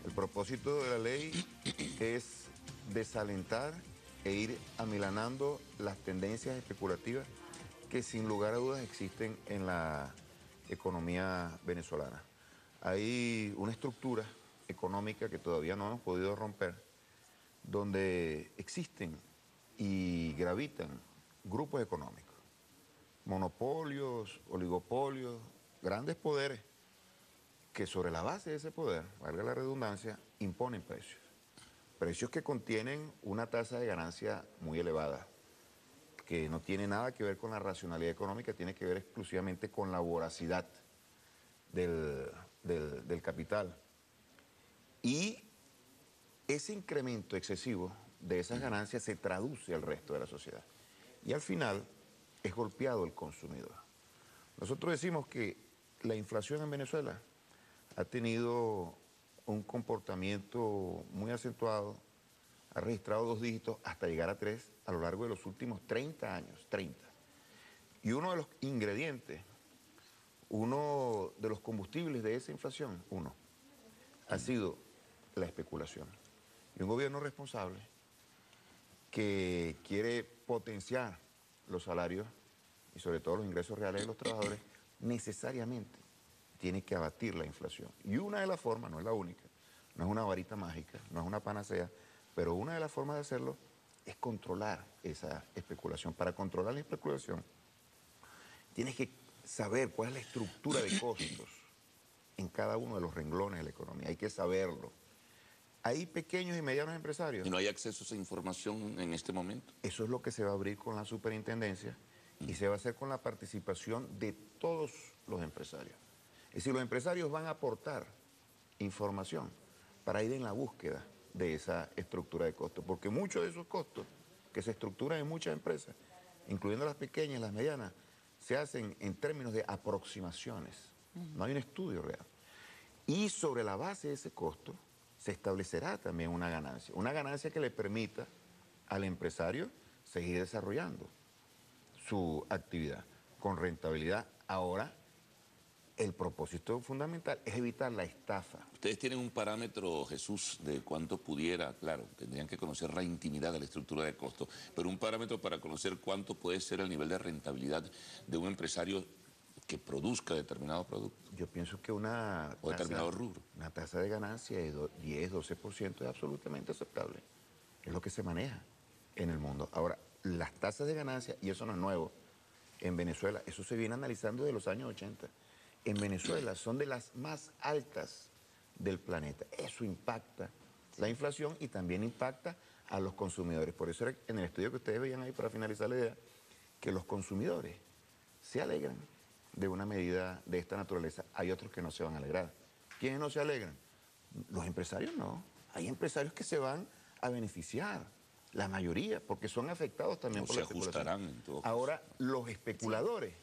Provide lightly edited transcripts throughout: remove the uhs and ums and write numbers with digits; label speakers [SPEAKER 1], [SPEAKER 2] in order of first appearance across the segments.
[SPEAKER 1] El propósito de la ley es desalentar e ir amilanando las tendencias especulativas que sin lugar a dudas existen en la economía venezolana. Hay una estructura económica que todavía no hemos podido romper, donde existen y gravitan grupos económicos, monopolios, oligopolios, grandes poderes que sobre la base de ese poder, valga la redundancia, imponen precios. Precios que contienen una tasa de ganancia muy elevada, que no tiene nada que ver con la racionalidad económica, tiene que ver exclusivamente con la voracidad del capital. Y ese incremento excesivo de esas ganancias se traduce al resto de la sociedad. Y al final es golpeado el consumidor. Nosotros decimos que la inflación en Venezuela ha tenido un comportamiento muy acentuado, ha registrado 2 dígitos hasta llegar a 3 a lo largo de los últimos 30 años, 30. Y uno de los ingredientes, uno de los combustibles de esa inflación, ha sido la especulación. Y un gobierno responsable que quiere potenciar los salarios y sobre todo los ingresos reales de los trabajadores, necesariamente tiene que abatir la inflación. Y una de las formas, no es la única, no es una varita mágica, no es una panacea, pero una de las formas de hacerlo es controlar esa especulación. Para controlar la especulación, tienes que saber cuál es la estructura de costos en cada uno de los renglones de la economía. Hay que saberlo. Hay pequeños y medianos empresarios.
[SPEAKER 2] ¿Y no hay acceso a esa información en este momento?
[SPEAKER 1] Eso es lo que se va a abrir con la superintendencia y se va a hacer con la participación de todos los empresarios. Es decir, los empresarios van a aportar información para ir en la búsqueda de esa estructura de costos, porque muchos de esos costos que se estructuran en muchas empresas, incluyendo las pequeñas y las medianas, se hacen en términos de aproximaciones. No hay un estudio real. Y sobre la base de ese costo se establecerá también una ganancia que le permita al empresario seguir desarrollando su actividad con rentabilidad. Ahora, el propósito fundamental es evitar la estafa.
[SPEAKER 2] Ustedes tienen un parámetro, Jesús, de cuánto pudiera, claro, tendrían que conocer la intimidad de la estructura de costos, pero un parámetro para conocer cuánto puede ser el nivel de rentabilidad de un empresario que produzca determinado producto.
[SPEAKER 1] Yo pienso que una
[SPEAKER 2] determinado rubro.
[SPEAKER 1] Una tasa de ganancia de 10, 12% es absolutamente aceptable. Es lo que se maneja en el mundo. Ahora, las tasas de ganancia, y eso no es nuevo, en Venezuela, eso se viene analizando desde los años 80. En Venezuela son de las más altas del planeta. Eso impacta la inflación y también impacta a los consumidores. Por eso era en el estudio que ustedes veían ahí, para finalizar la idea, que los consumidores se alegran de una medida de esta naturaleza. Hay otros que no se van a alegrar. ¿Quiénes no se alegran? Los empresarios no. Hay empresarios que se van a beneficiar, la mayoría, porque son afectados también por la especulación.
[SPEAKER 2] Se ajustarán en todo caso.
[SPEAKER 1] Ahora, los especuladores,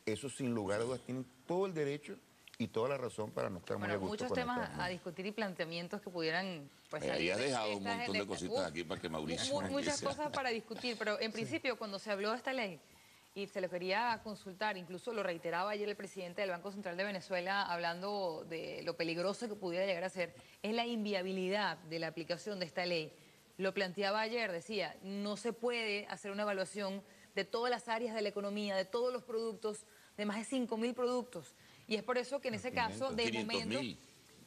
[SPEAKER 1] esos sin lugar a dudas tienen todo el derecho y toda la razón para no estar muy a gusto
[SPEAKER 3] muchos
[SPEAKER 1] con
[SPEAKER 3] temas
[SPEAKER 1] esta,
[SPEAKER 3] a discutir y planteamientos que pudieran... Pues,
[SPEAKER 2] ahí has dejado un
[SPEAKER 3] estas
[SPEAKER 2] montón de cositas aquí para que Mauricio
[SPEAKER 3] muchas cosas para discutir, pero en principio cuando se habló de esta ley y se lo quería consultar, incluso lo reiteraba ayer el presidente del Banco Central de Venezuela hablando de lo peligroso que pudiera llegar a ser, es la inviabilidad de la aplicación de esta ley. Lo planteaba ayer, decía, no se puede hacer una evaluación de todas las áreas de la economía, de todos los productos, de más de 5.000 productos. Y es por eso que en ese caso, de momento,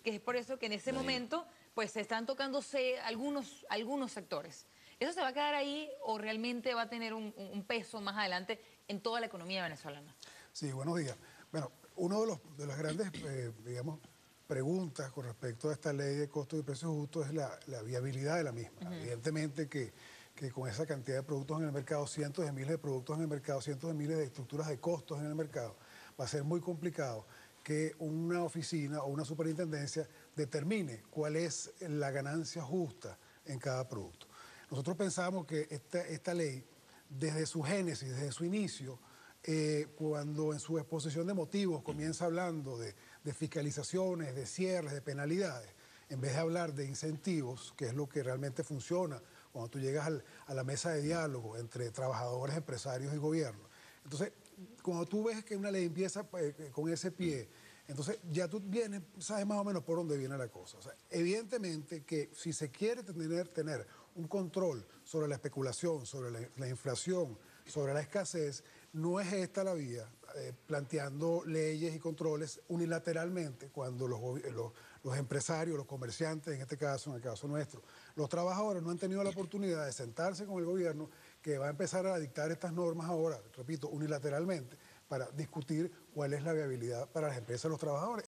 [SPEAKER 3] que es por eso que en ese momento, pues se están tocándose algunos sectores. ¿Eso se va a quedar ahí o realmente va a tener un peso más adelante en toda la economía venezolana?
[SPEAKER 4] Sí, buenos días. Bueno, uno de las grandes, digamos, preguntas con respecto a esta ley de costos y precios justos es la viabilidad de la misma. Evidentemente que con esa cantidad de productos en el mercado, cientos de miles de productos en el mercado, cientos de miles de estructuras de costos en el mercado, va a ser muy complicado que una oficina o una superintendencia determine cuál es la ganancia justa en cada producto. Nosotros pensamos que esta ley, desde su génesis, desde su inicio, cuando en su exposición de motivos comienza hablando de fiscalizaciones, de cierres, de penalidades, en vez de hablar de incentivos, que es lo que realmente funciona cuando tú llegas a la mesa de diálogo entre trabajadores, empresarios y gobierno. Entonces, cuando tú ves que una ley empieza con ese pie, Entonces, ya tú vienes, sabes más o menos por dónde viene la cosa. O sea, evidentemente que si se quiere tener un control sobre la especulación, sobre la inflación, sobre la escasez, no es esta la vía, planteando leyes y controles unilateralmente cuando los empresarios, los comerciantes, en este caso, en el caso nuestro, los trabajadores no han tenido la oportunidad de sentarse con el gobierno que va a empezar a dictar estas normas ahora, repito, unilateralmente, para discutir cuál es la viabilidad para las empresas y los trabajadores.